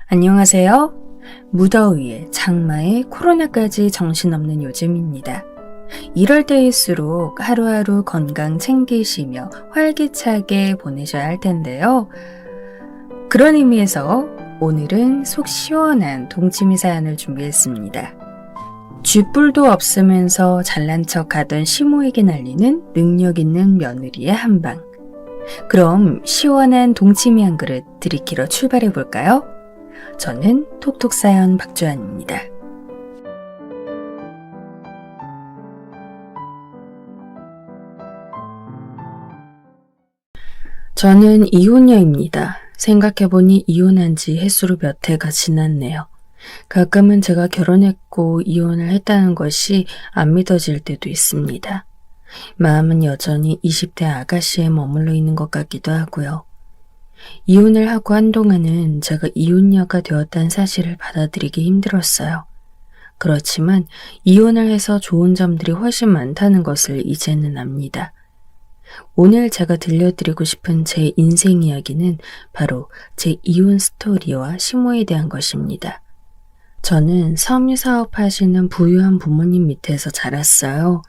안녕하세요. 무더위에 장마에 코로나까지 정신없는 요즘입니다. 이럴 때일수록 하루하루 건강 챙기시며 활기차게 보내셔야 할 텐데요. 그런 의미에서 오늘은 속 시원한 동치미 사연을 준비했습니다. 쥐뿔도 없으면서 잘난 척 하던 시모에게 날리는 능력 있는 며느리의 한방. 그럼 시원한 동치미 한 그릇 들이키러 출발해 볼까요? 저는 톡톡사연 박주환입니다. 저는 이혼녀입니다. 생각해보니 이혼한 지 해수로 몇 해가 지났네요. 가끔은 제가 결혼했고 이혼을 했다는 것이 안 믿어질 때도 있습니다. 마음은 여전히 20대 아가씨에 머물러 있는 것 같기도 하고요. 이혼을 하고 한동안은 제가 이혼녀가 되었다는 사실을 받아들이기 힘들었어요. 그렇지만 이혼을 해서 좋은 점들이 훨씬 많다는 것을 이제는 압니다. 오늘 제가 들려드리고 싶은 제 인생 이야기는 바로 제 이혼 스토리와 시모에 대한 것입니다. 저는 섬유사업 하시는 부유한 부모님 밑에서 자랐어요.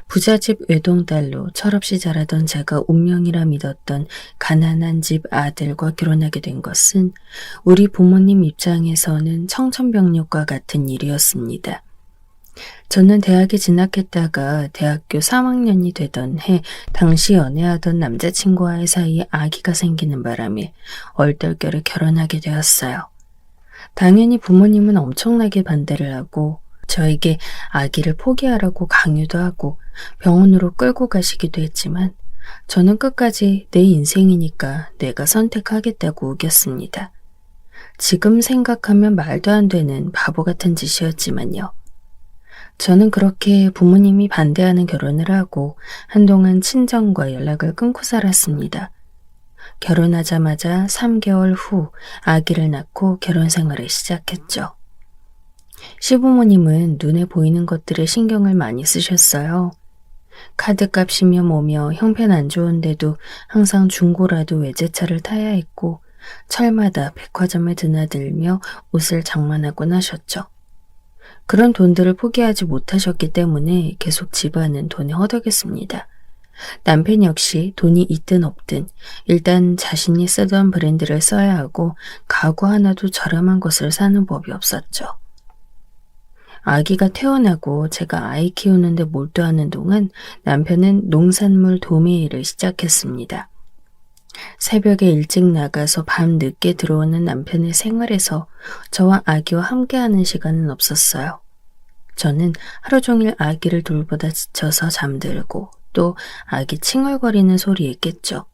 부잣집 외동딸로 철없이 자라던 제가 운명이라 믿었던 가난한 집 아들과 결혼하게 된 것은 우리 부모님 입장에서는 청천벽력과 같은 일이었습니다. 저는 대학에 진학했다가 대학교 3학년이 되던 해 당시 연애하던 남자친구와의 사이에 아기가 생기는 바람에 얼떨결에 결혼하게 되었어요. 당연히 부모님은 엄청나게 반대를 하고 저에게 아기를 포기하라고 강요도 하고 병원으로 끌고 가시기도 했지만 저는 끝까지 내 인생이니까 내가 선택하겠다고 우겼습니다. 지금 생각하면 말도 안 되는 바보 같은 짓이었지만요. 저는 그렇게 부모님이 반대하는 결혼을 하고 한동안 친정과 연락을 끊고 살았습니다. 결혼하자마자 3개월 후 아기를 낳고 결혼 생활을 시작했죠. 시부모님은 눈에 보이는 것들에 신경을 많이 쓰셨어요. 카드값이며 뭐며 형편 안 좋은데도 항상 중고라도 외제차를 타야 했고 철마다 백화점에 드나들며 옷을 장만하곤 하셨죠. 그런 돈들을 포기하지 못하셨기 때문에 계속 집안은 돈에 허덕였습니다. 남편 역시 돈이 있든 없든 일단 자신이 쓰던 브랜드를 써야 하고 가구 하나도 저렴한 것을 사는 법이 없었죠. 아기가 태어나고 제가 아이 키우는데 몰두하는 동안 남편은 농산물 도매일을 시작했습니다. 새벽에 일찍 나가서 밤 늦게 들어오는 남편의 생활에서 저와 아기와 함께하는 시간은 없었어요. 저는 하루 종일 아기를 돌보다 지쳐서 잠들고 또 아기 칭얼거리는 소리에 깼죠.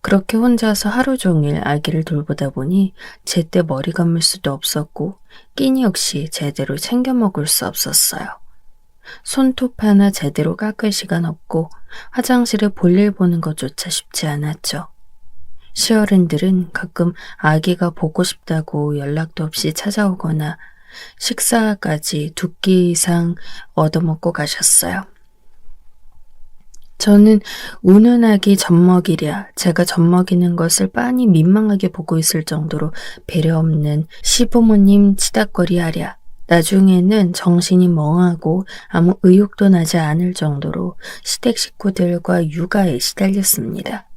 그렇게 혼자서 하루 종일 아기를 돌보다 보니 제때 머리 감을 수도 없었고 끼니 역시 제대로 챙겨 먹을 수 없었어요. 손톱 하나 제대로 깎을 시간 없고 화장실에 볼일 보는 것조차 쉽지 않았죠. 시어른들은 가끔 아기가 보고 싶다고 연락도 없이 찾아오거나 식사까지 2끼 이상 얻어먹고 가셨어요. 저는 우는 아기 젖먹이랴 제가 젖먹이는 것을 빤히 민망하게 보고 있을 정도로 배려 없는 시부모님 치닥거리 하랴 나중에는 정신이 멍하고 아무 의욕도 나지 않을 정도로 시댁 식구들과 육아에 시달렸습니다.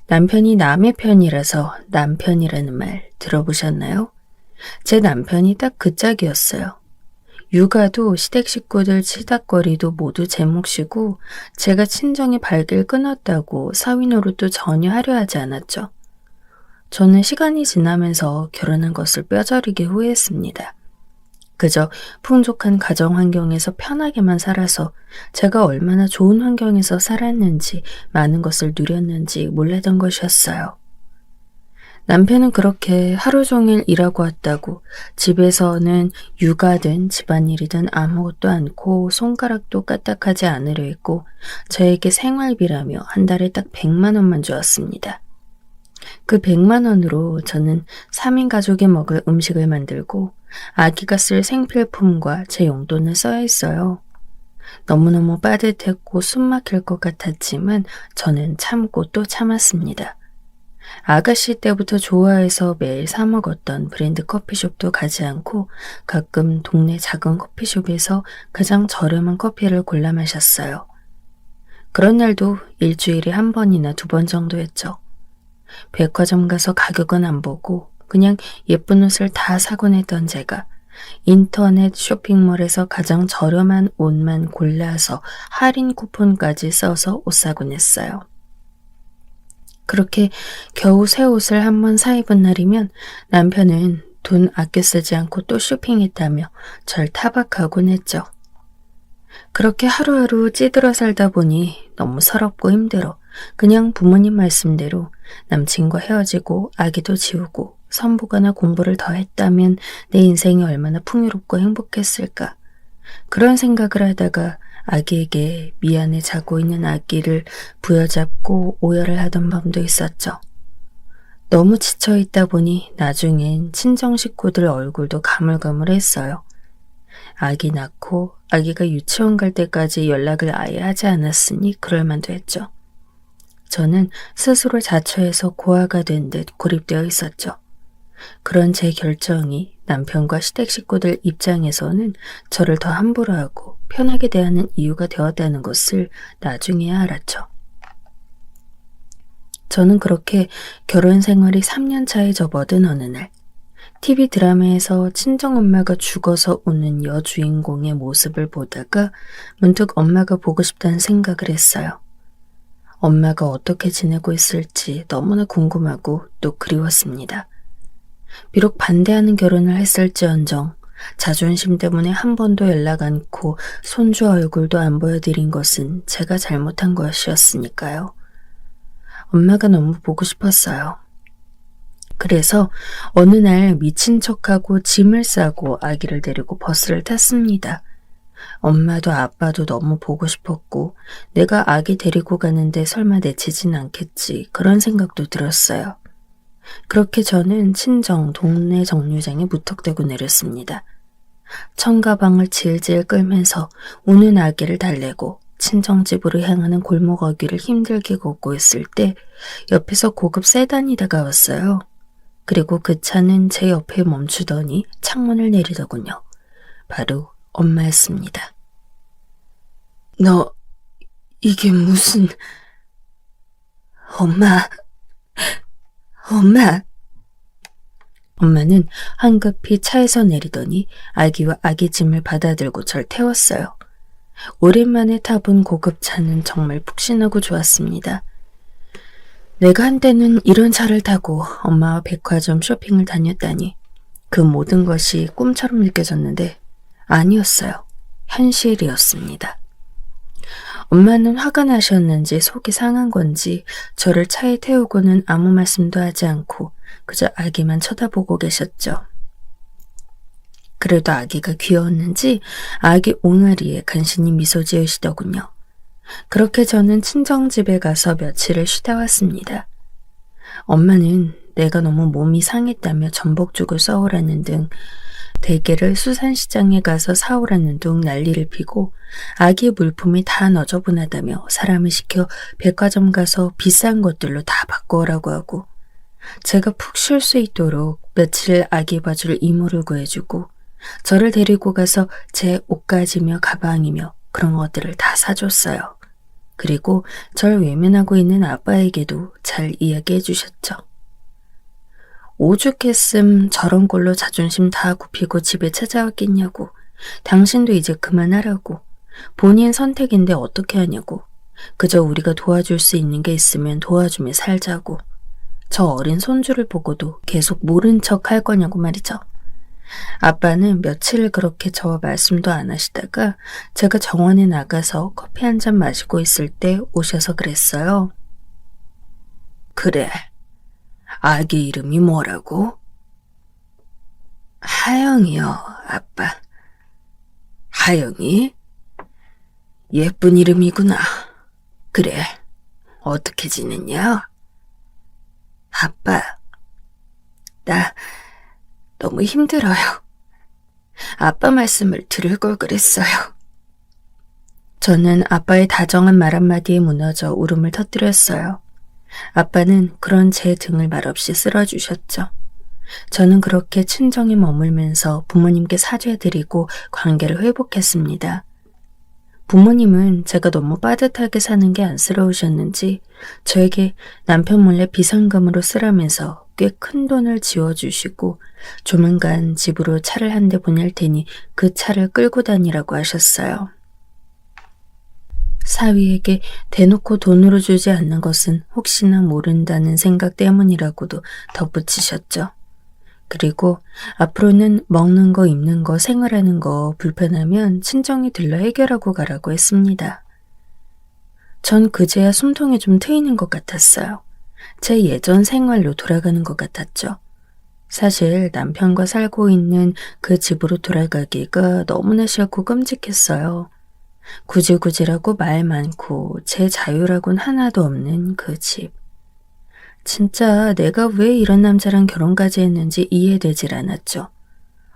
남편이 남의 편이라서 남편이라는 말 들어보셨나요? 제 남편이 딱 그 짝이었어요. 육아도 시댁 식구들 치닥거리도 모두 제 몫이고 제가 친정의 발길 끊었다고 사위 노릇도 전혀 하려 하지 않았죠. 저는 시간이 지나면서 결혼한 것을 뼈저리게 후회했습니다. 그저 풍족한 가정 환경에서 편하게만 살아서 제가 얼마나 좋은 환경에서 살았는지 많은 것을 누렸는지 몰랐던 것이었어요. 남편은 그렇게 하루 종일 일하고 왔다고 집에서는 육아든 집안일이든 아무것도 않고 손가락도 까딱하지 않으려 했고 저에게 생활비라며 한 달에 딱 100만 원만 주었습니다. 그 100만 원으로 저는 3인 가족이 먹을 음식을 만들고 아기가 쓸 생필품과 제 용돈을 써야 했어요. 너무너무 빠듯했고 숨 막힐 것 같았지만 저는 참고 또 참았습니다. 아가씨 때부터 좋아해서 매일 사 먹었던 브랜드 커피숍도 가지 않고 가끔 동네 작은 커피숍에서 가장 저렴한 커피를 골라 마셨어요. 그런 날도 일주일에 한 번이나 두 번 정도였죠. 백화점 가서 가격은 안 보고 그냥 예쁜 옷을 다 사곤 했던 제가 인터넷 쇼핑몰에서 가장 저렴한 옷만 골라서 할인 쿠폰까지 써서 옷 사곤 했어요. 그렇게 겨우 새 옷을 한 번 사 입은 날이면 남편은 돈 아껴 쓰지 않고 또 쇼핑했다며 절 타박하곤 했죠. 그렇게 하루하루 찌들어 살다 보니 너무 서럽고 힘들어 그냥 부모님 말씀대로 남친과 헤어지고 아기도 지우고 선보거나 공부를 더 했다면 내 인생이 얼마나 풍요롭고 행복했을까. 그런 생각을 하다가 아기에게 미안해 자고 있는 아기를 부여잡고 오열을 하던 밤도 있었죠. 너무 지쳐있다 보니 나중엔 친정 식구들 얼굴도 가물가물했어요. 아기 낳고 아기가 유치원 갈 때까지 연락을 아예 하지 않았으니 그럴만도 했죠. 저는 스스로 자처해서 고아가 된 듯 고립되어 있었죠. 그런 제 결정이 남편과 시댁 식구들 입장에서는 저를 더 함부로 하고 편하게 대하는 이유가 되었다는 것을 나중에야 알았죠. 저는 그렇게 결혼 생활이 3년 차에 접어든 어느 날 TV 드라마에서 친정엄마가 죽어서 우는 여주인공의 모습을 보다가 문득 엄마가 보고 싶다는 생각을 했어요. 엄마가 어떻게 지내고 있을지 너무나 궁금하고 또 그리웠습니다. 비록 반대하는 결혼을 했을지언정 자존심 때문에 한 번도 연락 않고 손주 얼굴도 안 보여드린 것은 제가 잘못한 것이었으니까요. 엄마가 너무 보고 싶었어요. 그래서 어느 날 미친 척하고 짐을 싸고 아기를 데리고 버스를 탔습니다. 엄마도 아빠도 너무 보고 싶었고 내가 아기 데리고 가는데 설마 내치진 않겠지 그런 생각도 들었어요. 그렇게 저는 친정 동네 정류장에 무턱대고 내렸습니다. 청가방을 질질 끌면서 우는 아기를 달래고 친정집으로 향하는 골목 어귀를 힘들게 걷고 있을 때 옆에서 고급 세단이 다가왔어요. 그리고 그 차는 제 옆에 멈추더니 창문을 내리더군요. 바로 엄마였습니다. 너 이게 무슨... 엄마... 엄마는 황급히 차에서 내리더니 아기와 아기 짐을 받아들고 절 태웠어요. 오랜만에 타본 고급차는 정말 푹신하고 좋았습니다. 내가 한때는 이런 차를 타고 엄마와 백화점 쇼핑을 다녔다니 그 모든 것이 꿈처럼 느껴졌는데 아니었어요. 현실이었습니다. 엄마는 화가 나셨는지 속이 상한 건지 저를 차에 태우고는 아무 말씀도 하지 않고 그저 아기만 쳐다보고 계셨죠. 그래도 아기가 귀여웠는지 아기 옹알이에 간신히 미소 지으시더군요. 그렇게 저는 친정집에 가서 며칠을 쉬다 왔습니다. 엄마는 내가 너무 몸이 상했다며 전복죽을 써오라는 등 대게를 수산시장에 가서 사오라는 둥 난리를 피고 아기 물품이 다 너저분하다며 사람을 시켜 백화점 가서 비싼 것들로 다 바꿔오라고 하고 제가 푹 쉴 수 있도록 며칠 아기 봐줄 이모를 구해주고 저를 데리고 가서 제 옷가지며 가방이며 그런 것들을 다 사줬어요. 그리고 절 외면하고 있는 아빠에게도 잘 이야기해 주셨죠. 오죽했음 저런 꼴로 자존심 다 굽히고 집에 찾아왔겠냐고. 당신도 이제 그만하라고. 본인 선택인데 어떻게 하냐고. 그저 우리가 도와줄 수 있는 게 있으면 도와주며 살자고. 저 어린 손주를 보고도 계속 모른 척 할 거냐고 말이죠. 아빠는 며칠 그렇게 저와 말씀도 안 하시다가 제가 정원에 나가서 커피 한 잔 마시고 있을 때 오셔서 그랬어요. 그래, 아기 이름이 뭐라고? 하영이요, 아빠. 하영이? 예쁜 이름이구나. 그래, 어떻게 지냈냐? 아빠, 나 너무 힘들어요. 아빠 말씀을 들을 걸 그랬어요. 저는 아빠의 다정한 말 한마디에 무너져 울음을 터뜨렸어요. 아빠는 그런 제 등을 말없이 쓸어주셨죠. 저는 그렇게 친정에 머물면서 부모님께 사죄드리고 관계를 회복했습니다. 부모님은 제가 너무 빠듯하게 사는 게 안쓰러우셨는지 저에게 남편 몰래 비상금으로 쓰라면서 꽤 큰 돈을 지워주시고 조만간 집으로 차를 한 대 보낼 테니 그 차를 끌고 다니라고 하셨어요. 사위에게 대놓고 돈으로 주지 않는 것은 혹시나 모른다는 생각 때문이라고도 덧붙이셨죠. 그리고 앞으로는 먹는 거, 입는 거, 생활하는 거 불편하면 친정에 들러 해결하고 가라고 했습니다. 전 그제야 숨통이 좀 트이는 것 같았어요. 제 예전 생활로 돌아가는 것 같았죠. 사실 남편과 살고 있는 그 집으로 돌아가기가 너무나 싫고 끔찍했어요. 구질구질하고 말 많고 제 자유라곤 하나도 없는 그 집. 진짜 내가 왜 이런 남자랑 결혼까지 했는지 이해되질 않았죠.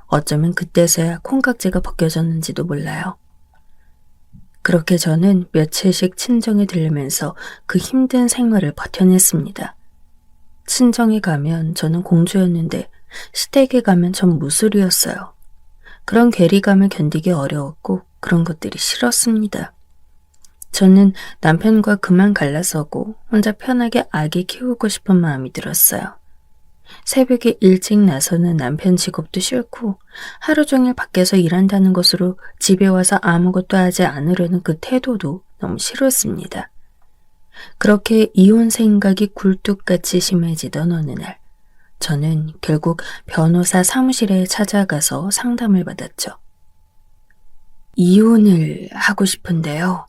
어쩌면 그때서야 콩깍지가 벗겨졌는지도 몰라요. 그렇게 저는 며칠씩 친정에 들르면서 그 힘든 생활을 버텨냈습니다. 친정에 가면 저는 공주였는데 시댁에 가면 전 무술이었어요. 그런 괴리감을 견디기 어려웠고 그런 것들이 싫었습니다. 저는 남편과 그만 갈라서고 혼자 편하게 아기 키우고 싶은 마음이 들었어요. 새벽에 일찍 나서는 남편 직업도 싫고 하루 종일 밖에서 일한다는 것으로 집에 와서 아무것도 하지 않으려는 그 태도도 너무 싫었습니다. 그렇게 이혼 생각이 굴뚝같이 심해지던 어느 날, 저는 결국 변호사 사무실에 찾아가서 상담을 받았죠. 이혼을 하고 싶은데요.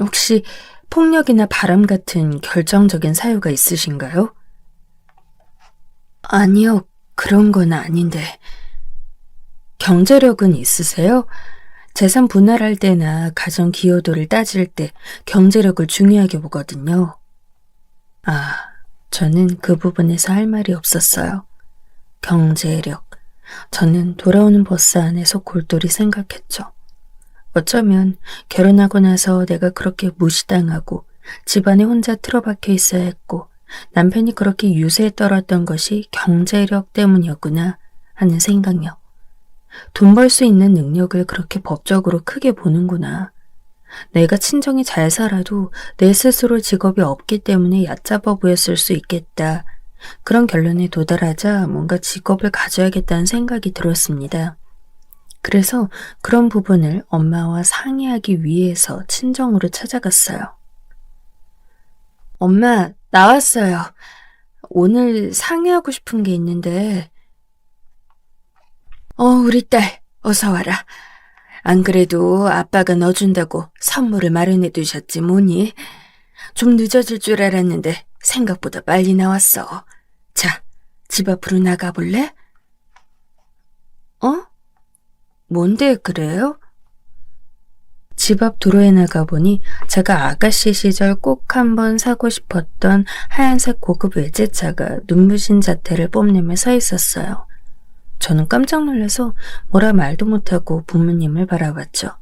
혹시 폭력이나 바람 같은 결정적인 사유가 있으신가요? 아니요, 그런 건 아닌데. 경제력은 있으세요? 재산 분할할 때나 가정 기여도를 따질 때 경제력을 중요하게 보거든요. 저는 그 부분에서 할 말이 없었어요. 경제력. 저는 돌아오는 버스 안에서 골똘히 생각했죠. 어쩌면 결혼하고 나서 내가 그렇게 무시당하고 집안에 혼자 틀어박혀 있어야 했고 남편이 그렇게 유세에 떨었던 것이 경제력 때문이었구나 하는 생각력. 돈 벌 수 있는 능력을 그렇게 법적으로 크게 보는구나. 내가 친정이 잘 살아도 내 스스로 직업이 없기 때문에 얕잡아 보였을 수 있겠다. 그런 결론에 도달하자 뭔가 직업을 가져야겠다는 생각이 들었습니다. 그래서 그런 부분을 엄마와 상의하기 위해서 친정으로 찾아갔어요. 엄마, 나왔어요. 오늘 상의하고 싶은 게 있는데. 우리 딸, 어서 와라. 안 그래도 아빠가 넣어준다고 선물을 마련해 두셨지 뭐니? 좀 늦어질 줄 알았는데 생각보다 빨리 나왔어. 자, 집 앞으로 나가볼래? 뭔데 그래요? 집 앞 도로에 나가보니 제가 아가씨 시절 꼭 한번 사고 싶었던 하얀색 고급 외제차가 눈부신 자태를 뽐내며 서 있었어요. 저는 깜짝 놀라서 뭐라 말도 못하고 부모님을 바라봤죠.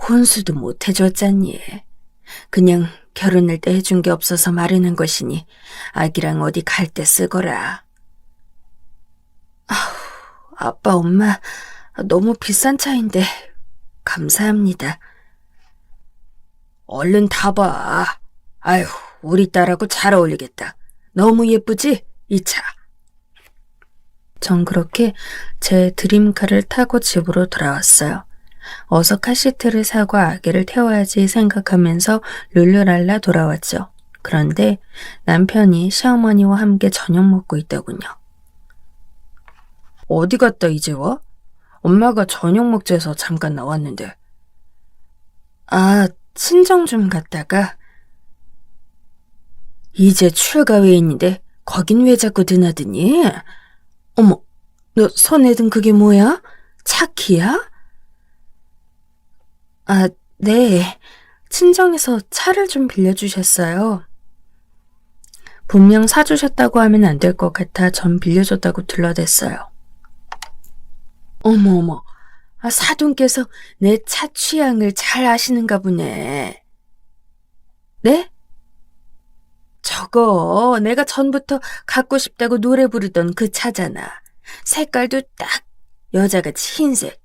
혼수도 못 해줬잖니. 그냥 결혼할 때 해준 게 없어서 마련한 것이니 아기랑 어디 갈 때 쓰거라. 아빠, 엄마, 너무 비싼 차인데 감사합니다. 얼른 타봐. 아휴, 우리 딸하고 잘 어울리겠다. 너무 예쁘지? 이 차. 전 그렇게 제 드림카를 타고 집으로 돌아왔어요. 어서 카시트를 사고 아기를 태워야지 생각하면서 룰루랄라 돌아왔죠. 그런데 남편이 시어머니와 함께 저녁 먹고 있더군요. 어디 갔다 이제 와? 엄마가 저녁 먹재서 잠깐 나왔는데. 친정 좀 갔다가. 이제 출가 외인인데 거긴 왜 자꾸 드나드니? 어머, 너 손에 든 그게 뭐야? 차키야? 네. 친정에서 차를 좀 빌려주셨어요. 분명 사주셨다고 하면 안 될 것 같아 전 빌려줬다고 둘러댔어요. 어머, 사돈께서 내 차 취향을 잘 아시는가 보네. 네? 저거 내가 전부터 갖고 싶다고 노래 부르던 그 차잖아. 색깔도 딱 여자같이 흰색.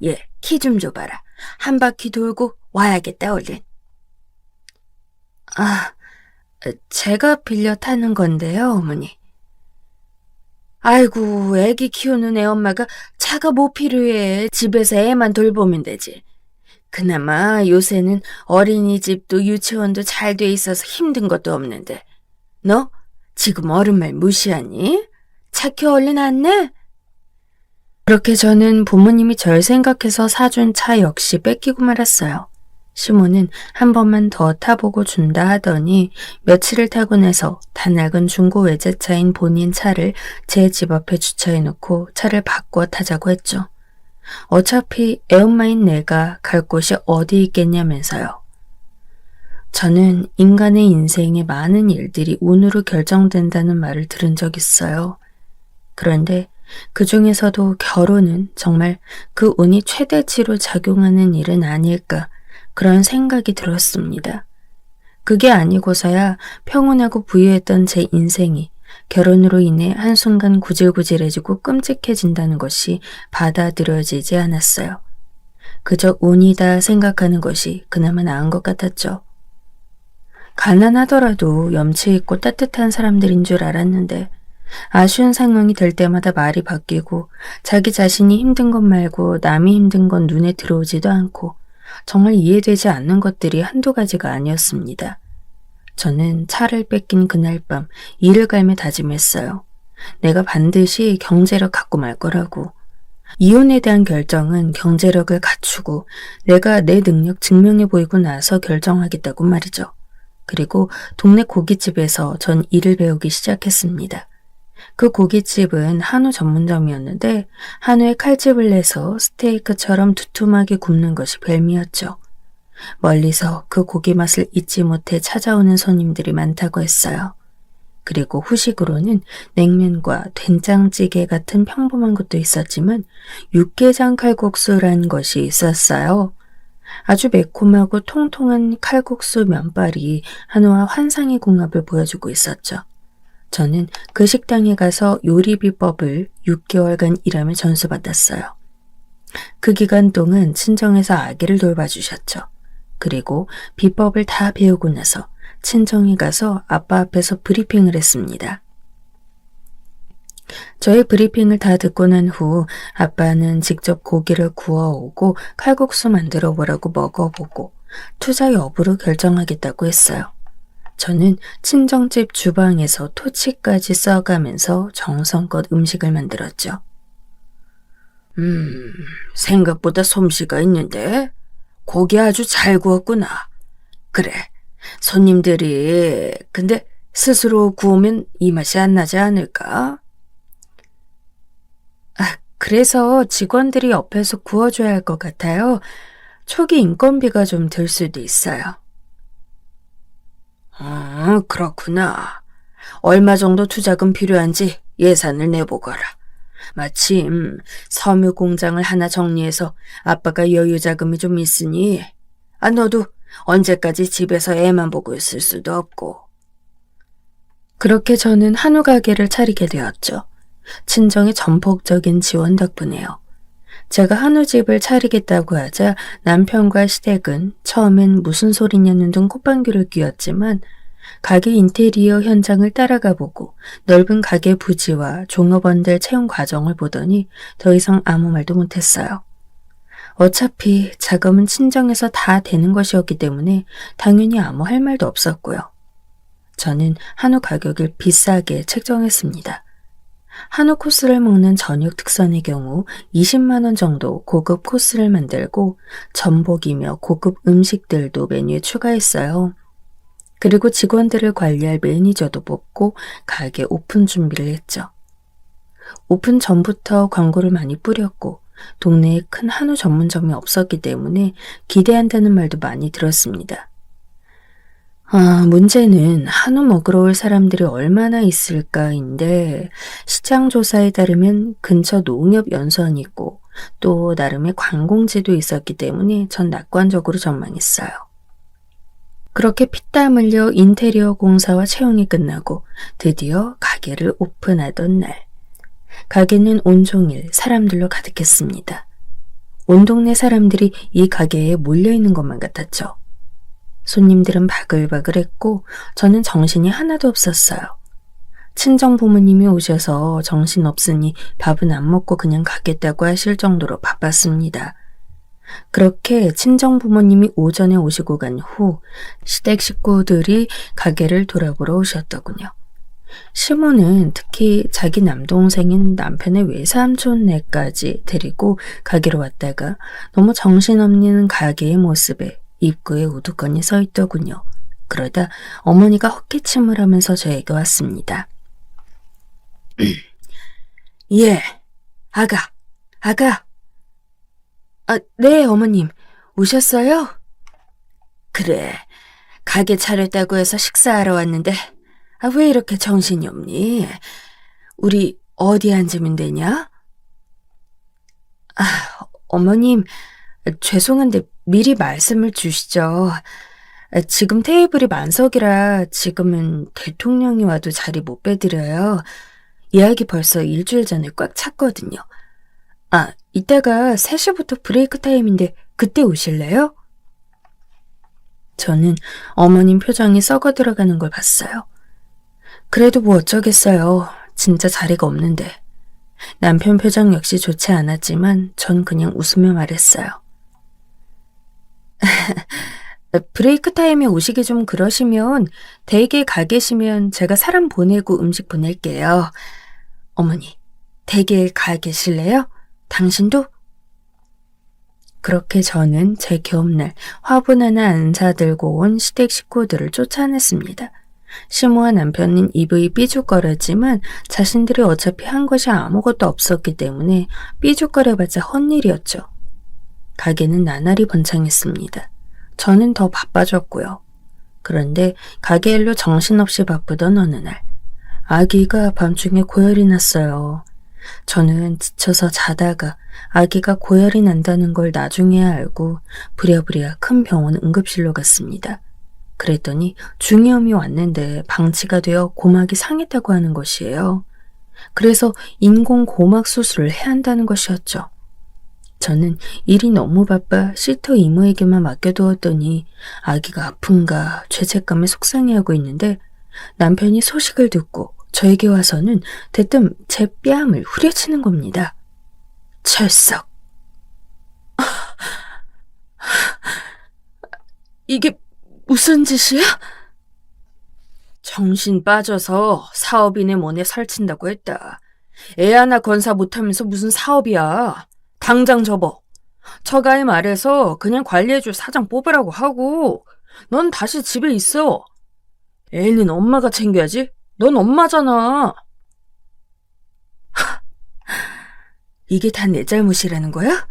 얘, 키 좀 줘봐라. 한 바퀴 돌고 와야겠다, 얼른. 아, 제가 빌려 타는 건데요, 어머니. 아이고, 애기 키우는 애 엄마가 차가 뭐 필요해. 집에서 애만 돌보면 되지. 그나마 요새는 어린이집도 유치원도 잘 돼 있어서 힘든 것도 없는데. 너 지금 어른 말 무시하니? 착해 얼른 안내? 그렇게 저는 부모님이 절 생각해서 사준 차 역시 뺏기고 말았어요. 시모는 한 번만 더 타보고 준다 하더니 며칠을 타고 나서 다낡은 중고 외제차인 본인 차를 제 집 앞에 주차해놓고 차를 바꿔 타자고 했죠. 어차피 애엄마인 내가 갈 곳이 어디 있겠냐면서요. 저는 인간의 인생에 많은 일들이 운으로 결정된다는 말을 들은 적 있어요. 그런데 그 중에서도 결혼은 정말 그 운이 최대치로 작용하는 일은 아닐까 그런 생각이 들었습니다. 그게 아니고서야 평온하고 부유했던 제 인생이 결혼으로 인해 한순간 구질구질해지고 끔찍해진다는 것이 받아들여지지 않았어요. 그저 운이다 생각하는 것이 그나마 나은 것 같았죠. 가난하더라도 염치 있고 따뜻한 사람들인 줄 알았는데 아쉬운 상황이 될 때마다 말이 바뀌고 자기 자신이 힘든 것 말고 남이 힘든 건 눈에 들어오지도 않고 정말 이해되지 않는 것들이 한두 가지가 아니었습니다. 저는 차를 뺏긴 그날 밤 이를 갈며 다짐했어요. 내가 반드시 경제력 갖고 말 거라고. 이혼에 대한 결정은 경제력을 갖추고 내가 내 능력 증명해 보이고 나서 결정하겠다고 말이죠. 그리고 동네 고깃집에서 전 일을 배우기 시작했습니다. 그 고깃집은 한우 전문점이었는데 한우에 칼집을 내서 스테이크처럼 두툼하게 굽는 것이 별미였죠. 멀리서 그 고기 맛을 잊지 못해 찾아오는 손님들이 많다고 했어요. 그리고 후식으로는 냉면과 된장찌개 같은 평범한 것도 있었지만 육개장 칼국수란 것이 있었어요. 아주 매콤하고 통통한 칼국수 면발이 한우와 환상의 궁합을 보여주고 있었죠. 저는 그 식당에 가서 요리 비법을 6개월간 일하며 전수받았어요. 그 기간 동안 친정에서 아기를 돌봐주셨죠. 그리고 비법을 다 배우고 나서 친정에 가서 아빠 앞에서 브리핑을 했습니다. 저의 브리핑을 다 듣고 난 후 아빠는 직접 고기를 구워오고 칼국수 만들어 보라고 먹어보고 투자 여부를 결정하겠다고 했어요. 저는 친정집 주방에서 토치까지 써가면서 정성껏 음식을 만들었죠. 생각보다 솜씨가 있는데 고기 아주 잘 구웠구나. 그래, 손님들이 근데 스스로 구우면 이 맛이 안 나지 않을까? 그래서 직원들이 옆에서 구워줘야 할 것 같아요. 초기 인건비가 좀 들 수도 있어요. 그렇구나. 얼마 정도 투자금 필요한지 예산을 내보거라. 마침 섬유 공장을 하나 정리해서 아빠가 여유 자금이 좀 있으니 너도 언제까지 집에서 애만 보고 있을 수도 없고. 그렇게 저는 한우 가게를 차리게 되었죠. 친정의 전폭적인 지원 덕분에요. 제가 한우집을 차리겠다고 하자 남편과 시댁은 처음엔 무슨 소리냐는 둥 콧방귀를 뀌었지만 가게 인테리어 현장을 따라가 보고 넓은 가게 부지와 종업원들 채용 과정을 보더니 더 이상 아무 말도 못했어요. 어차피 작업은 친정에서 다 되는 것이었기 때문에 당연히 아무 할 말도 없었고요. 저는 한우 가격을 비싸게 책정했습니다. 한우 코스를 먹는 저녁 특선의 경우 20만 원 정도 고급 코스를 만들고 전복이며 고급 음식들도 메뉴에 추가했어요. 그리고 직원들을 관리할 매니저도 뽑고 가게 오픈 준비를 했죠. 오픈 전부터 광고를 많이 뿌렸고 동네에 큰 한우 전문점이 없었기 때문에 기대한다는 말도 많이 들었습니다. 문제는 한우 먹으러 올 사람들이 얼마나 있을까인데 시장 조사에 따르면 근처 농협 연수원이 있고 또 나름의 관공지도 있었기 때문에 전 낙관적으로 전망했어요. 그렇게 피땀 흘려 인테리어 공사와 채용이 끝나고 드디어 가게를 오픈하던 날. 가게는 온종일 사람들로 가득했습니다. 온 동네 사람들이 이 가게에 몰려있는 것만 같았죠. 손님들은 바글바글했고 저는 정신이 하나도 없었어요. 친정 부모님이 오셔서 정신없으니 밥은 안 먹고 그냥 가겠다고 하실 정도로 바빴습니다. 그렇게 친정 부모님이 오전에 오시고 간 후 시댁 식구들이 가게를 돌아보러 오셨더군요. 시모는 특히 자기 남동생인 남편의 외삼촌네까지 데리고 가게로 왔다가 너무 정신없는 가게의 모습에 입구에 우두커니 서 있더군요. 그러다 어머니가 헛기침을 하면서 저에게 왔습니다. 예, 아가. 네, 어머님. 오셨어요? 그래, 가게 차렸다고 해서 식사하러 왔는데 왜 이렇게 정신이 없니? 우리 어디 앉으면 되냐? 어머님, 죄송한데 미리 말씀을 주시죠. 지금 테이블이 만석이라 지금은 대통령이 와도 자리 못 빼드려요. 예약이 벌써 일주일 전에 꽉 찼거든요. 이따가 3시부터 브레이크 타임인데 그때 오실래요? 저는 어머님 표정이 썩어 들어가는 걸 봤어요. 그래도 뭐 어쩌겠어요. 진짜 자리가 없는데. 남편 표정 역시 좋지 않았지만 전 그냥 웃으며 말했어요. 브레이크 타임에 오시기 좀 그러시면 댁에 가 계시면 제가 사람 보내고 음식 보낼게요. 어머니, 댁에 가 계실래요? 당신도? 그렇게 저는 제 겨울날 화분 하나 안 사들고 온 시댁 식구들을 쫓아냈습니다. 시모와 남편은 입이 삐죽거렸지만 자신들이 어차피 한 것이 아무것도 없었기 때문에 삐죽거려봤자 헛일이었죠. 가게는 나날이 번창했습니다. 저는 더 바빠졌고요. 그런데 가게 일로 정신없이 바쁘던 어느 날 아기가 밤중에 고열이 났어요. 저는 지쳐서 자다가 아기가 고열이 난다는 걸 나중에야 알고 부랴부랴 큰 병원 응급실로 갔습니다. 그랬더니 중이염이 왔는데 방치가 되어 고막이 상했다고 하는 것이에요. 그래서 인공 고막 수술을 해야 한다는 것이었죠. 저는 일이 너무 바빠 시터 이모에게만 맡겨두었더니 아기가 아픈가 죄책감에 속상해하고 있는데 남편이 소식을 듣고 저에게 와서는 대뜸 제 뺨을 후려치는 겁니다. 철썩. 이게 무슨 짓이야? 정신 빠져서 사업인의 몸에 설친다고 했다. 애 하나 건사 못하면서 무슨 사업이야. 당장 접어. 처가에 말해서 그냥 관리해줄 사장 뽑으라고 하고 넌 다시 집에 있어. 애는 엄마가 챙겨야지. 넌 엄마잖아. 이게 다 내 잘못이라는 거야?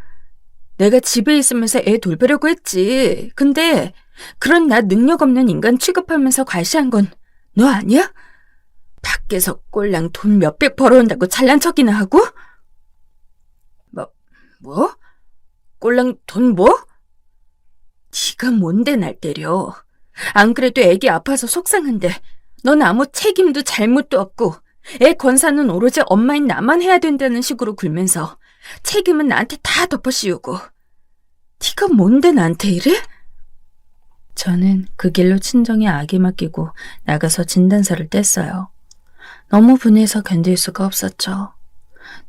내가 집에 있으면서 애 돌보려고 했지. 근데 그런 나 능력 없는 인간 취급하면서 과시한 건 너 아니야? 밖에서 꼴랑 돈 몇백 벌어온다고 잘난 척이나 하고? 뭐? 꼴랑 돈 뭐? 네가 뭔데 날 때려. 안 그래도 애기 아파서 속상한데 넌 아무 책임도 잘못도 없고 애 건사는 오로지 엄마인 나만 해야 된다는 식으로 굴면서 책임은 나한테 다 덮어씌우고 네가 뭔데 나한테 이래? 저는 그 길로 친정에 아기 맡기고 나가서 진단서를 뗐어요. 너무 분해서 견딜 수가 없었죠.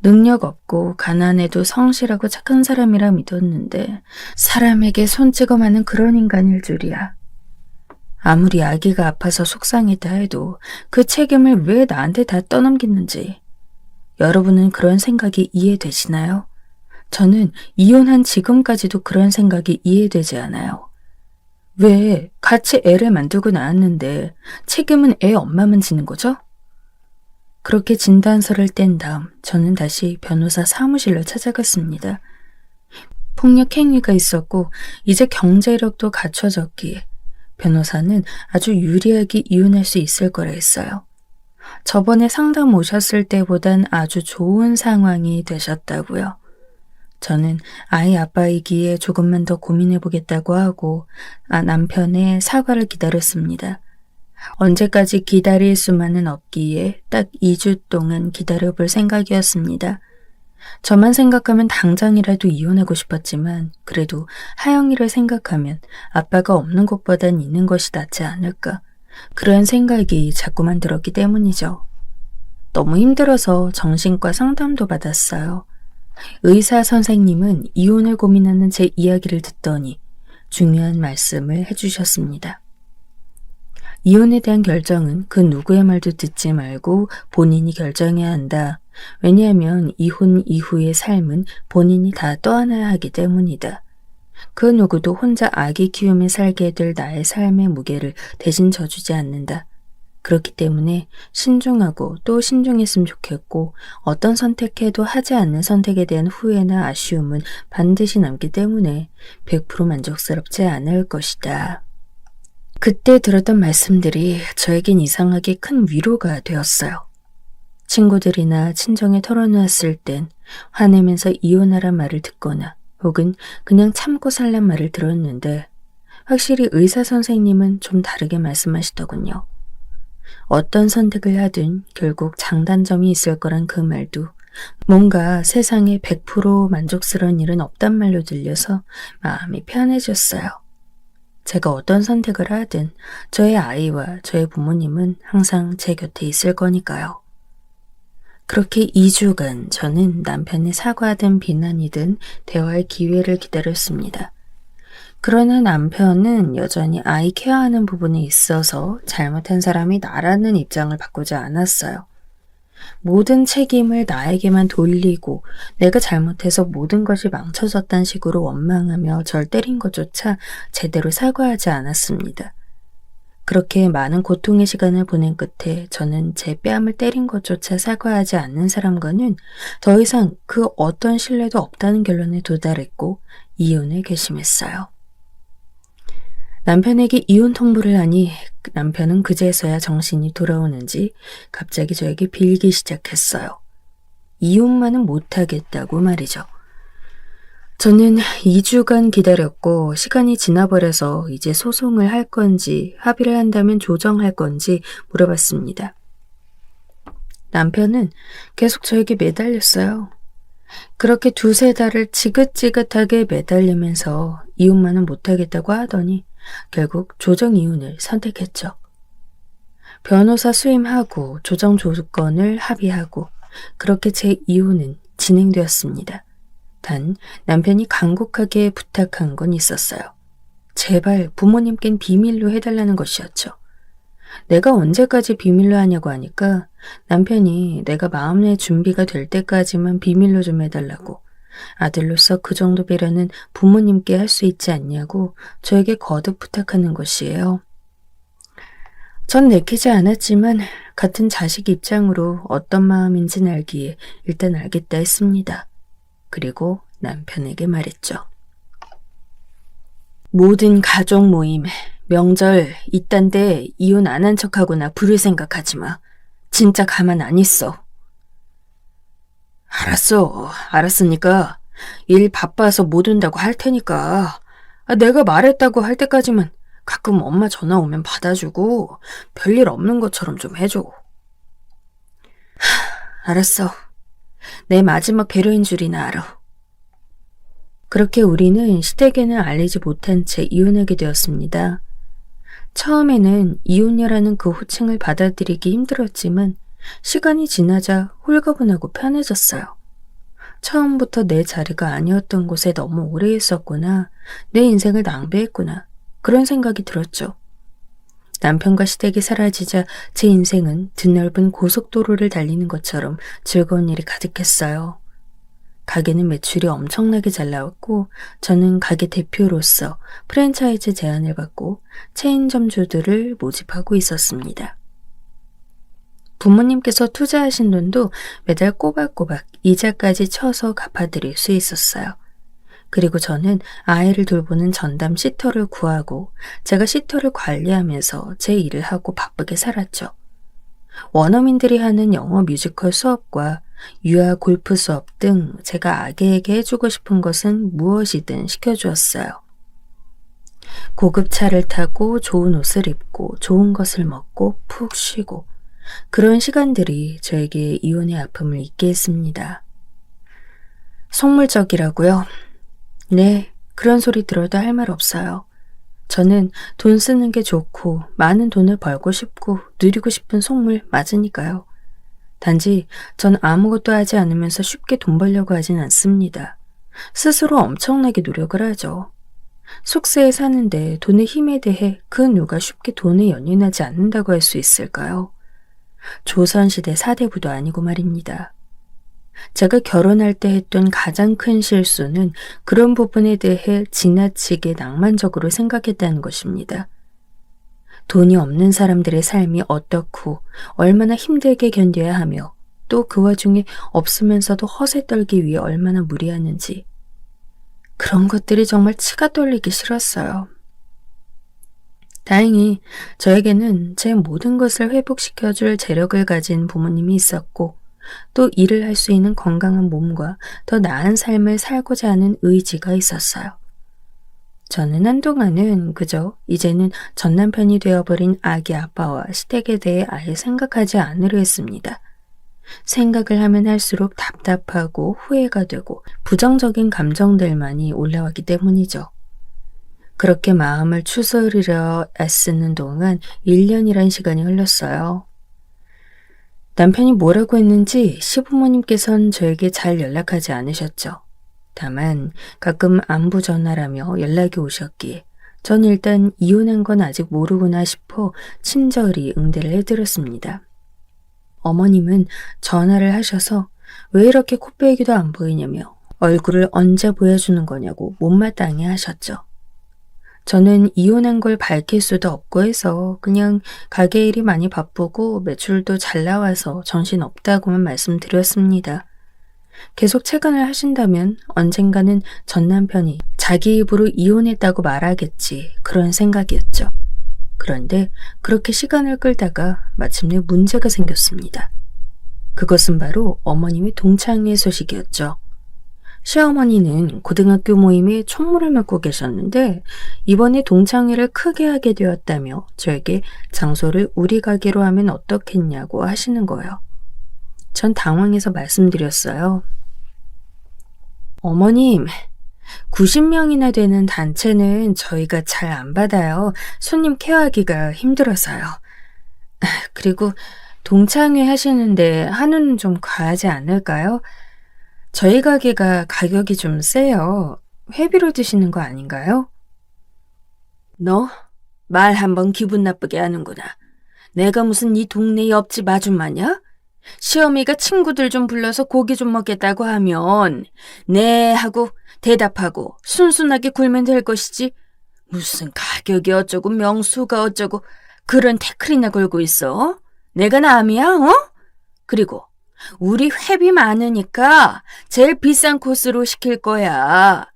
능력 없고 가난해도 성실하고 착한 사람이라 믿었는데 사람에게 손 찍어 마는 그런 인간일 줄이야. 아무리 아기가 아파서 속상했다 해도 그 책임을 왜 나한테 다 떠넘기는지 여러분은 그런 생각이 이해되시나요? 저는 이혼한 지금까지도 그런 생각이 이해되지 않아요. 왜 같이 애를 만들고 낳았는데 책임은 애 엄마만 지는 거죠? 그렇게 진단서를 뗀 다음 저는 다시 변호사 사무실로 찾아갔습니다. 폭력 행위가 있었고 이제 경제력도 갖춰졌기에 변호사는 아주 유리하게 이혼할 수 있을 거라 했어요. 저번에 상담 오셨을 때보단 아주 좋은 상황이 되셨다고요. 저는 아이 아빠이기에 조금만 더 고민해 보겠다고 하고 남편의 사과를 기다렸습니다. 언제까지 기다릴 수만은 없기에 딱 2주 동안 기다려볼 생각이었습니다. 저만 생각하면 당장이라도 이혼하고 싶었지만 그래도 하영이를 생각하면 아빠가 없는 것보단 있는 것이 낫지 않을까. 그런 생각이 자꾸만 들었기 때문이죠. 너무 힘들어서 정신과 상담도 받았어요. 의사 선생님은 이혼을 고민하는 제 이야기를 듣더니 중요한 말씀을 해주셨습니다. 이혼에 대한 결정은 그 누구의 말도 듣지 말고 본인이 결정해야 한다. 왜냐하면 이혼 이후의 삶은 본인이 다 떠안아야 하기 때문이다. 그 누구도 혼자 아기 키우며 살게 될 나의 삶의 무게를 대신 져주지 않는다. 그렇기 때문에 신중하고 또 신중했으면 좋겠고 어떤 선택해도 하지 않는 선택에 대한 후회나 아쉬움은 반드시 남기 때문에 100% 만족스럽지 않을 것이다. 그때 들었던 말씀들이 저에겐 이상하게 큰 위로가 되었어요. 친구들이나 친정에 털어놓았을 땐 화내면서 이혼하란 말을 듣거나 혹은 그냥 참고 살란 말을 들었는데 확실히 의사 선생님은 좀 다르게 말씀하시더군요. 어떤 선택을 하든 결국 장단점이 있을 거란 그 말도 뭔가 세상에 100% 만족스러운 일은 없단 말로 들려서 마음이 편해졌어요. 제가 어떤 선택을 하든 저의 아이와 저의 부모님은 항상 제 곁에 있을 거니까요. 그렇게 2주간 저는 남편의 사과든 비난이든 대화의 기회를 기다렸습니다. 그러나 남편은 여전히 아이 케어하는 부분에 있어서 잘못한 사람이 나라는 입장을 바꾸지 않았어요. 모든 책임을 나에게만 돌리고 내가 잘못해서 모든 것이 망쳐졌다는 식으로 원망하며 절 때린 것조차 제대로 사과하지 않았습니다. 그렇게 많은 고통의 시간을 보낸 끝에 저는 제 뺨을 때린 것조차 사과하지 않는 사람과는 더 이상 그 어떤 신뢰도 없다는 결론에 도달했고 이혼을 결심했어요. 남편에게 이혼 통보를 하니 남편은 그제서야 정신이 돌아오는지 갑자기 저에게 빌기 시작했어요. 이혼만은 못하겠다고 말이죠. 저는 2주간 기다렸고 시간이 지나버려서 이제 소송을 할 건지 합의를 한다면 조정할 건지 물어봤습니다. 남편은 계속 저에게 매달렸어요. 그렇게 2-3달을 지긋지긋하게 매달리면서 이혼만은 못하겠다고 하더니 결국 조정 이혼을 선택했죠. 변호사 수임하고 조정 조건을 합의하고 그렇게 제 이혼은 진행되었습니다. 단 남편이 간곡하게 부탁한 건 있었어요. 제발 부모님께는 비밀로 해달라는 것이었죠. 내가 언제까지 비밀로 하냐고 하니까 남편이 내가 마음의 준비가 될 때까지만 비밀로 좀 해달라고, 아들로서 그 정도 배려는 부모님께 할 수 있지 않냐고 저에게 거듭 부탁하는 것이에요. 전 내키지 않았지만 같은 자식 입장으로 어떤 마음인지는 알기에 일단 알겠다 했습니다. 그리고 남편에게 말했죠. 모든 가족 모임, 명절 이딴데 이혼 안 한 척하거나 부를 생각하지 마. 진짜 가만 안 있어. 알았으니까 일 바빠서 못 온다고 할 테니까 내가 말했다고 할 때까지만 가끔 엄마 전화 오면 받아주고 별일 없는 것처럼 좀 해줘. 알았어. 내 마지막 배려인 줄이나 알아. 그렇게 우리는 시댁에는 알리지 못한 채 이혼하게 되었습니다. 처음에는 이혼녀라는 그 호칭을 받아들이기 힘들었지만 시간이 지나자 홀가분하고 편해졌어요. 처음부터 내 자리가 아니었던 곳에 너무 오래 있었구나, 내 인생을 낭비했구나, 그런 생각이 들었죠. 남편과 시댁이 사라지자 제 인생은 드넓은 고속도로를 달리는 것처럼 즐거운 일이 가득했어요. 가게는 매출이 엄청나게 잘 나왔고 저는 가게 대표로서 프랜차이즈 제안을 받고 체인점주들을 모집하고 있었습니다. 부모님께서 투자하신 돈도 매달 꼬박꼬박 이자까지 쳐서 갚아드릴 수 있었어요. 그리고 저는 아이를 돌보는 전담 시터를 구하고 제가 시터를 관리하면서 제 일을 하고 바쁘게 살았죠. 원어민들이 하는 영어 뮤지컬 수업과 유아 골프 수업 등 제가 아기에게 해주고 싶은 것은 무엇이든 시켜주었어요. 고급 차를 타고 좋은 옷을 입고 좋은 것을 먹고 푹 쉬고 그런 시간들이 저에게 이혼의 아픔을 잊게 했습니다. 속물적이라고요? 네, 그런 소리 들어도 할 말 없어요. 저는 돈 쓰는 게 좋고 많은 돈을 벌고 싶고 누리고 싶은 속물 맞으니까요. 단지 전 아무것도 하지 않으면서 쉽게 돈 벌려고 하진 않습니다. 스스로 엄청나게 노력을 하죠. 속세에 사는데 돈의 힘에 대해 그 누가 쉽게 돈에 연연하지 않는다고 할 수 있을까요? 조선시대 사대부도 아니고 말입니다. 제가 결혼할 때 했던 가장 큰 실수는 그런 부분에 대해 지나치게 낭만적으로 생각했다는 것입니다. 돈이 없는 사람들의 삶이 어떻고 얼마나 힘들게 견뎌야 하며 또 그 와중에 없으면서도 허세 떨기 위해 얼마나 무리하는지 그런 것들이 정말 치가 떨리기 싫었어요. 다행히 저에게는 제 모든 것을 회복시켜줄 재력을 가진 부모님이 있었고 또 일을 할 수 있는 건강한 몸과 더 나은 삶을 살고자 하는 의지가 있었어요. 저는 한동안은 그저 이제는 전 남편이 되어버린 아기 아빠와 시댁에 대해 아예 생각하지 않으려 했습니다. 생각을 하면 할수록 답답하고 후회가 되고 부정적인 감정들만이 올라왔기 때문이죠. 그렇게 마음을 추스리려 애쓰는 동안 1년이란 시간이 흘렀어요. 남편이 뭐라고 했는지 시부모님께선 저에게 잘 연락하지 않으셨죠. 다만 가끔 안부 전화라며 연락이 오셨기에 전 일단 이혼한 건 아직 모르구나 싶어 친절히 응대를 해드렸습니다. 어머님은 전화를 하셔서 왜 이렇게 코빼기도 안 보이냐며 얼굴을 언제 보여주는 거냐고 못마땅해 하셨죠. 저는 이혼한 걸 밝힐 수도 없고 해서 그냥 가게 일이 많이 바쁘고 매출도 잘 나와서 정신 없다고만 말씀드렸습니다. 계속 채간을 하신다면 언젠가는 전 남편이 자기 입으로 이혼했다고 말하겠지 그런 생각이었죠. 그런데 그렇게 시간을 끌다가 마침내 문제가 생겼습니다. 그것은 바로 어머님의 동창회 소식이었죠. 시어머니는 고등학교 모임에 총무를 맡고 계셨는데 이번에 동창회를 크게 하게 되었다며 저에게 장소를 우리 가게로 하면 어떻겠냐고 하시는 거예요. 전 당황해서 말씀드렸어요. 어머님, 90명이나 되는 단체는 저희가 잘 안 받아요. 손님 케어하기가 힘들어서요. 그리고 동창회 하시는데 한우는 좀 과하지 않을까요? 저희 가게가 가격이 좀 세요. 회비로 드시는 거 아닌가요? 너 말 한번 기분 나쁘게 하는구나. 내가 무슨 네 동네 옆집 아줌마냐? 시어미가 친구들 좀 불러서 고기 좀 먹겠다고 하면 네 하고 대답하고 순순하게 굴면 될 것이지 무슨 가격이 어쩌고 명수가 어쩌고 그런 태클이나 걸고 있어? 내가 남이야? 어? 그리고 우리 회비 많으니까 제일 비싼 코스로 시킬 거야.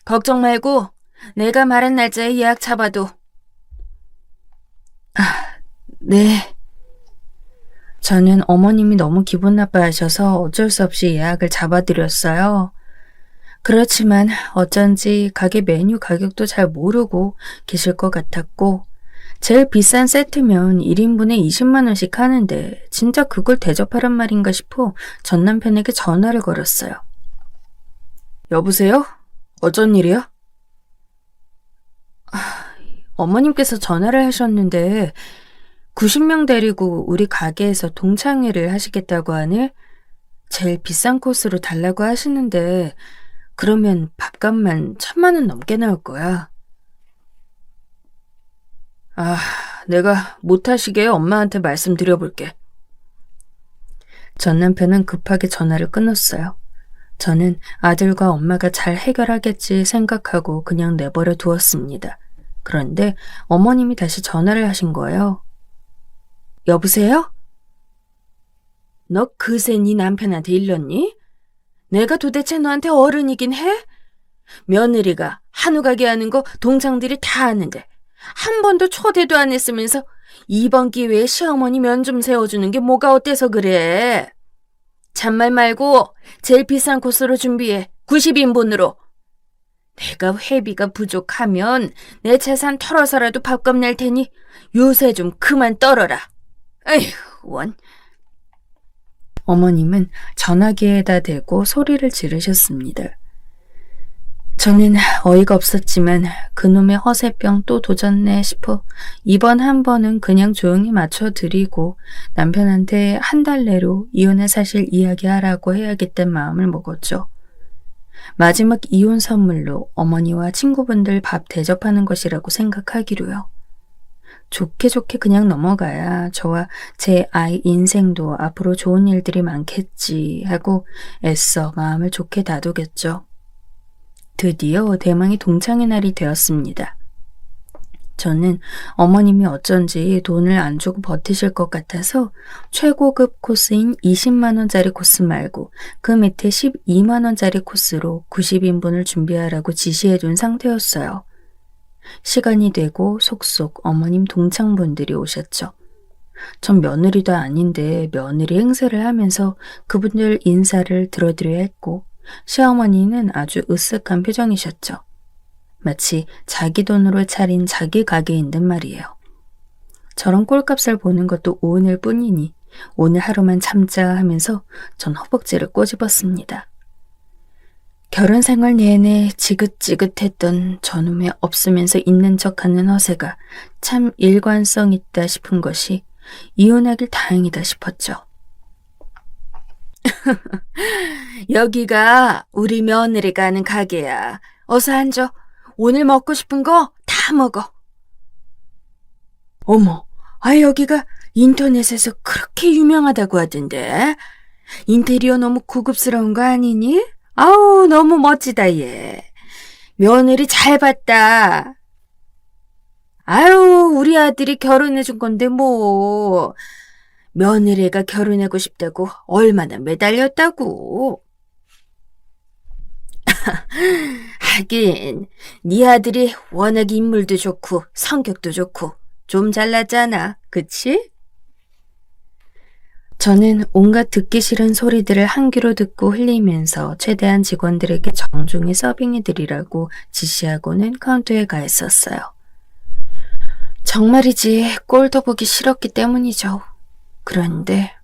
걱정 말고 내가 말한 날짜에 예약 잡아도. 네. 저는 어머님이 너무 기분 나빠하셔서 어쩔 수 없이 예약을 잡아드렸어요. 그렇지만 어쩐지 가게 메뉴 가격도 잘 모르고 계실 것 같았고 제일 비싼 세트면 1인분에 20만 원씩 하는데 진짜 그걸 대접하란 말인가 싶어 전 남편에게 전화를 걸었어요. 여보세요? 어쩐 일이야? 어머님께서 전화를 하셨는데 90명 데리고 우리 가게에서 동창회를 하시겠다고 하네? 제일 비싼 코스로 달라고 하시는데 그러면 밥값만 1,000만 원 넘게 나올 거야. 내가 못하시게 엄마한테 말씀드려볼게. 전 남편은 급하게 전화를 끊었어요. 저는 아들과 엄마가 잘 해결하겠지 생각하고 그냥 내버려 두었습니다. 그런데 어머님이 다시 전화를 하신 거예요. 여보세요? 너 그새 네 남편한테 일렀니? 내가 도대체 너한테 어른이긴 해? 며느리가 한우 가게 하는 거 동창들이 다 아는데 한 번도 초대도 안 했으면서 이번 기회에 시어머니 면 좀 세워주는 게 뭐가 어때서 그래? 잔말 말고 제일 비싼 코스로 준비해. 90인분으로. 내가 회비가 부족하면 내 재산 털어서라도 밥값 낼 테니 요새 좀 그만 떨어라. 에휴, 원. 어머님은 전화기에다 대고 소리를 지르셨습니다. 저는 어이가 없었지만 그놈의 허세병 또 도졌네 싶어 이번 한 번은 그냥 조용히 맞춰드리고 남편한테 한 달 내로 이혼의 사실 이야기하라고 해야겠다는 마음을 먹었죠. 마지막 이혼 선물로 어머니와 친구분들 밥 대접하는 것이라고 생각하기로요. 좋게 좋게 그냥 넘어가야 저와 제 아이 인생도 앞으로 좋은 일들이 많겠지 하고 애써 마음을 좋게 다독였죠. 드디어 대망의 동창의 날이 되었습니다. 저는 어머님이 어쩐지 돈을 안 주고 버티실 것 같아서 최고급 코스인 20만 원짜리 코스 말고 그 밑에 12만 원짜리 코스로 90인분을 준비하라고 지시해 둔 상태였어요. 시간이 되고 속속 어머님 동창분들이 오셨죠. 전 며느리도 아닌데 며느리 행세를 하면서 그분들 인사를 들어드려야 했고 시어머니는 아주 으쓱한 표정이셨죠. 마치 자기 돈으로 차린 자기 가게인 듯 말이에요. 저런 꼴값을 보는 것도 오늘 뿐이니 오늘 하루만 참자 하면서 전 허벅지를 꼬집었습니다. 결혼 생활 내내 지긋지긋했던 저놈의 없으면서 있는 척하는 허세가 참 일관성 있다 싶은 것이 이혼하길 다행이다 싶었죠. 여기가 우리 며느리가 하는 가게야. 어서 앉아. 오늘 먹고 싶은 거 다 먹어. 어머, 여기가 인터넷에서 그렇게 유명하다고 하던데. 인테리어 너무 고급스러운 거 아니니? 아우, 너무 멋지다, 얘. 며느리 잘 봤다. 아유, 우리 아들이 결혼해준 건데 뭐. 며느리가 결혼하고 싶다고 얼마나 매달렸다고. 하긴 네 아들이 워낙 인물도 좋고 성격도 좋고 좀 잘났잖아. 그치? 저는 온갖 듣기 싫은 소리들을 한 귀로 듣고 흘리면서 최대한 직원들에게 정중히 서빙해드리라고 지시하고는 카운터에 가 있었어요. 정말이지 꼴도 보기 싫었기 때문이죠. 그런데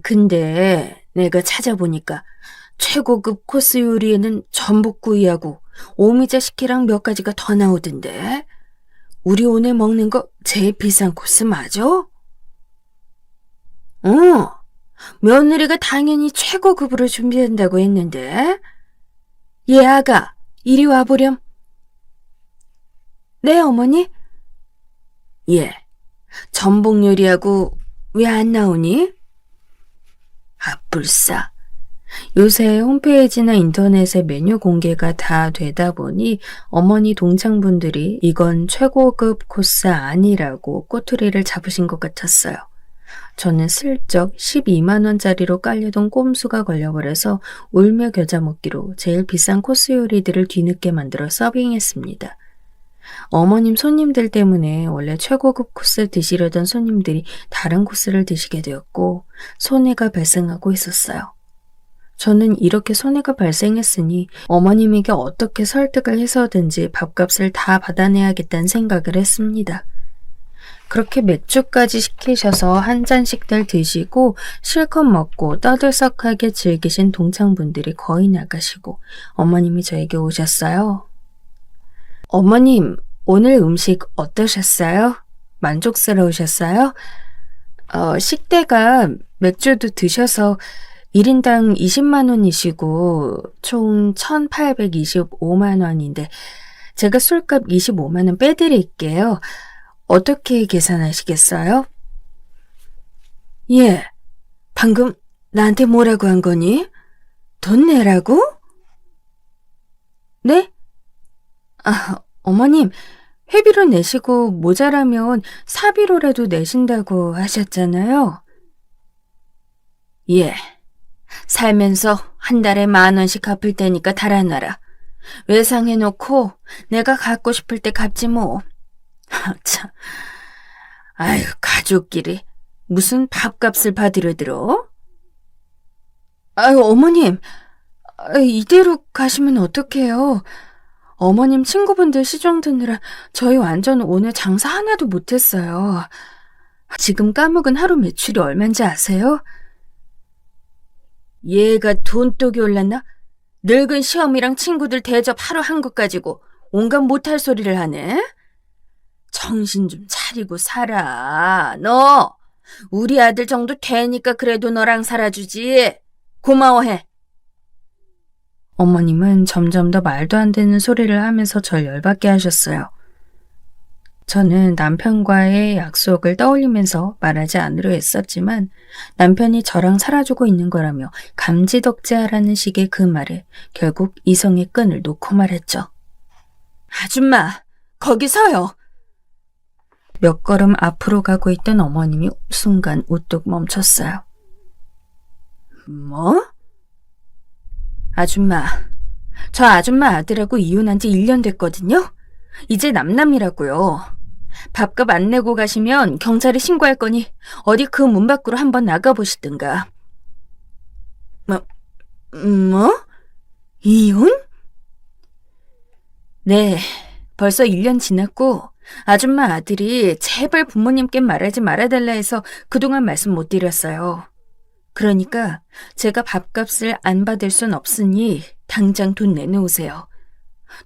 근데 내가 찾아보니까 최고급 코스 요리에는 전복구이하고 오미자 식혜랑 몇 가지가 더 나오던데. 우리 오늘 먹는 거 제일 비싼 코스 맞아? 며느리가 당연히 최고급으로 준비한다고 했는데. 얘 아가, 이리 와보렴. 네, 어머니? 예, 전복 요리하고 왜 안 나오니? 불싸. 요새 홈페이지나 인터넷에 메뉴 공개가 다 되다 보니 어머니 동창분들이 이건 최고급 코스 아니라고 꼬투리를 잡으신 것 같았어요. 저는 슬쩍 12만 원짜리로 깔려던 꼼수가 걸려버려서 울며 겨자 먹기로 제일 비싼 코스 요리들을 뒤늦게 만들어 서빙했습니다. 어머님 손님들 때문에 원래 최고급 코스 드시려던 손님들이 다른 코스를 드시게 되었고 손해가 발생하고 있었어요. 저는 이렇게 손해가 발생했으니 어머님에게 어떻게 설득을 해서든지 밥값을 다 받아내야겠다는 생각을 했습니다. 그렇게 맥주까지 시키셔서 한 잔씩들 드시고 실컷 먹고 떠들썩하게 즐기신 동창분들이 거의 나가시고 어머님이 저에게 오셨어요. 어머님, 오늘 음식 어떠셨어요? 만족스러우셨어요? 식대가 맥주도 드셔서 1인당 20만 원이시고 총 1,825만 원인데 제가 술값 25만 원 빼드릴게요. 어떻게 계산하시겠어요? 예, 방금 나한테 뭐라고 한 거니? 돈 내라고? 네? 어머님, 회비로 내시고 모자라면 사비로라도 내신다고 하셨잖아요. 예, 살면서 한 달에 10,000원씩 갚을 테니까 달아놔라. 외상해놓고 내가 갖고 싶을 때 갚지 뭐. 참, 아유, 가족끼리 무슨 밥값을 받으려 들어? 아유, 어머님. 이대로 가시면 어떡해요? 어머님 친구분들 시중 드느라 저희 완전 오늘 장사 하나도 못했어요. 지금 까먹은 하루 매출이 얼만지 아세요? 얘가 돈독이 올랐나? 늙은 시어미랑 친구들 대접 하루 한 것 가지고 온갖 못할 소리를 하네? 정신 좀 차리고 살아. 너 우리 아들 정도 되니까 그래도 너랑 살아주지. 고마워해. 어머님은 점점 더 말도 안 되는 소리를 하면서 절 열받게 하셨어요. 저는 남편과의 약속을 떠올리면서 말하지 않으려 했었지만 남편이 저랑 살아주고 있는 거라며 감지덕지하라는 식의 그 말에 결국 이성의 끈을 놓고 말했죠. 아줌마, 거기 서요. 몇 걸음 앞으로 가고 있던 어머님이 순간 우뚝 멈췄어요. 뭐? 아줌마, 저 아줌마 아들하고 이혼한 지 1년 됐거든요? 이제 남남이라고요. 밥값 안 내고 가시면 경찰에 신고할 거니 어디 그 문 밖으로 한번 나가보시든가. 뭐? 이혼? 네, 벌써 1년 지났고 아줌마 아들이 제발 부모님께 말하지 말아달라 해서 그동안 말씀 못 드렸어요. 그러니까 제가 밥값을 안 받을 순 없으니 당장 돈 내놓으세요.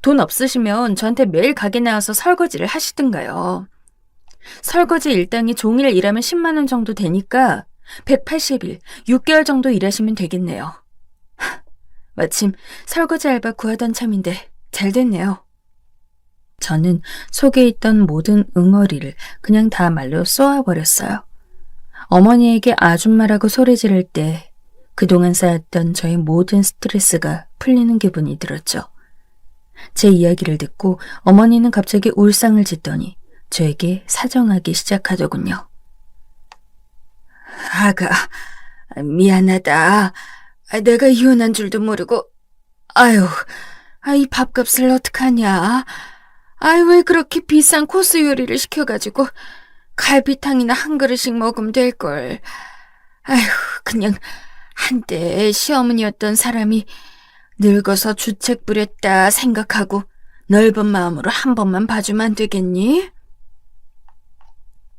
돈 없으시면 저한테 매일 가게 나와서 설거지를 하시든가요. 설거지 일당이 종일 일하면 10만 원 정도 되니까 180일, 6개월 정도 일하시면 되겠네요. 마침 설거지 알바 구하던 참인데 잘 됐네요. 저는 속에 있던 모든 응어리를 그냥 다 말로 쏘아버렸어요. 어머니에게 아줌마라고 소리 지를 때 그동안 쌓였던 저의 모든 스트레스가 풀리는 기분이 들었죠. 제 이야기를 듣고 어머니는 갑자기 울상을 짓더니 저에게 사정하기 시작하더군요. 아가, 미안하다. 내가 이혼한 줄도 모르고. 아유, 이 밥값을 어떡하냐. 왜 그렇게 비싼 코스 요리를 시켜가지고 갈비탕이나 한 그릇씩 먹으면 될걸. 그냥 한때 시어머니였던 사람이 늙어서 주책 부렸다 생각하고 넓은 마음으로 한 번만 봐주면 안 되겠니?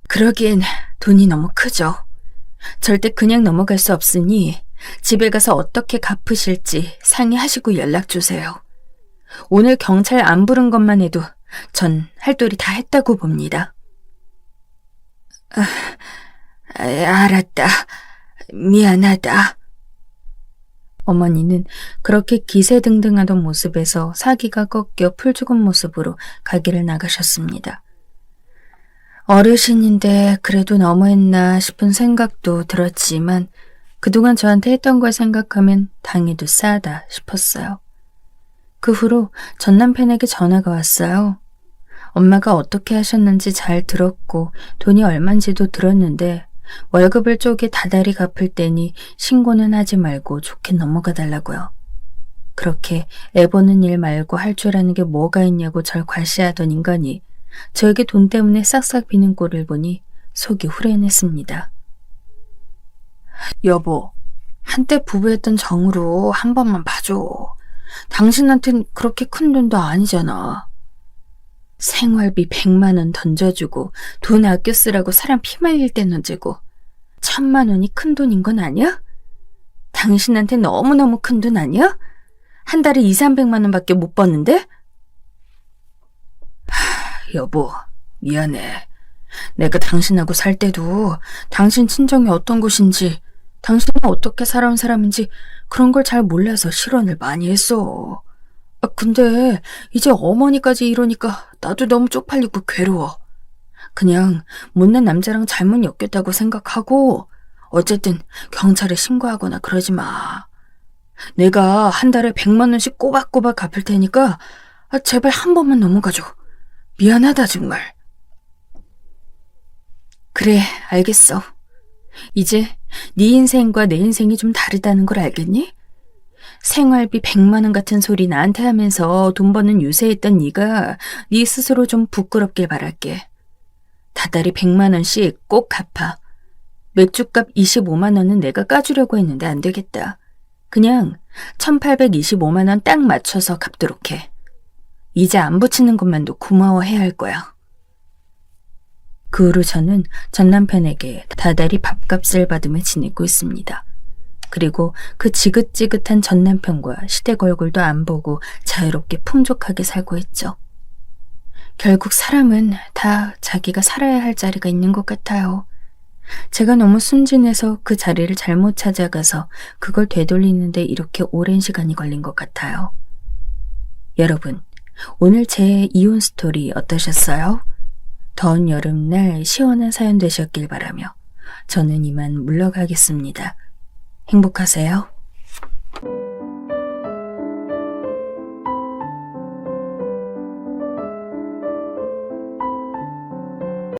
그러기엔 돈이 너무 크죠. 절대 그냥 넘어갈 수 없으니 집에 가서 어떻게 갚으실지 상의하시고 연락 주세요. 오늘 경찰 안 부른 것만 해도 전 할 도리 다 했다고 봅니다. 알았다. 미안하다. 어머니는 그렇게 기세등등하던 모습에서 사기가 꺾여 풀죽은 모습으로 가게를 나가셨습니다. 어르신인데 그래도 너무했나 싶은 생각도 들었지만 그동안 저한테 했던 걸 생각하면 당해도 싸다 싶었어요. 그 후로 전 남편에게 전화가 왔어요. 엄마가 어떻게 하셨는지 잘 들었고 돈이 얼만지도 들었는데 월급을 쪼개 다달이 갚을 때니 신고는 하지 말고 좋게 넘어가 달라고요. 그렇게 애보는 일 말고 할 줄 아는 게 뭐가 있냐고 절 과시하던 인간이 저에게 돈 때문에 싹싹 비는 꼴을 보니 속이 후련했습니다. 여보, 한때 부부였던 정으로 한 번만 봐줘. 당신한텐 그렇게 큰 돈도 아니잖아. 생활비 100만 원 던져주고 돈 아껴 쓰라고 사람 피 말릴 때 던지고 1000만 원이 큰 돈인 건 아니야? 당신한테 너무너무 큰 돈 아니야? 한 달에 200~300만 원밖에 못 버는데? 여보, 미안해. 내가 당신하고 살 때도 당신 친정이 어떤 곳인지 당신이 어떻게 살아온 사람인지 그런 걸 잘 몰라서 실언을 많이 했어. 근데 이제 어머니까지 이러니까 나도 너무 쪽팔리고 괴로워. 그냥 못난 남자랑 잘못 엮였다고 생각하고 어쨌든 경찰에 신고하거나 그러지 마. 내가 한 달에 100만 원씩 꼬박꼬박 갚을 테니까 제발 한 번만 넘어가줘. 미안하다 정말. 그래, 알겠어. 이제 네 인생과 내 인생이 좀 다르다는 걸 알겠니? 생활비 100만 원 같은 소리 나한테 하면서 돈 버는 유세했던 네가 네 스스로 좀 부끄럽길 바랄게. 다달이 100만 원씩 꼭 갚아. 맥주값 25만 원은 내가 까주려고 했는데 안 되겠다. 그냥 1825만 원 딱 맞춰서 갚도록 해. 이제 안 붙이는 것만도 고마워해야 할 거야. 그 후로 저는 전 남편에게 다달이 밥값을 받으며 지내고 있습니다. 그리고 그 지긋지긋한 전 남편과 시댁 얼굴도 안 보고 자유롭게 풍족하게 살고 있죠. 결국 사람은 다 자기가 살아야 할 자리가 있는 것 같아요. 제가 너무 순진해서 그 자리를 잘못 찾아가서 그걸 되돌리는데 이렇게 오랜 시간이 걸린 것 같아요. 여러분, 오늘 제 이혼 스토리 어떠셨어요? 더운 여름날 시원한 사연 되셨길 바라며 저는 이만 물러가겠습니다. 행복하세요.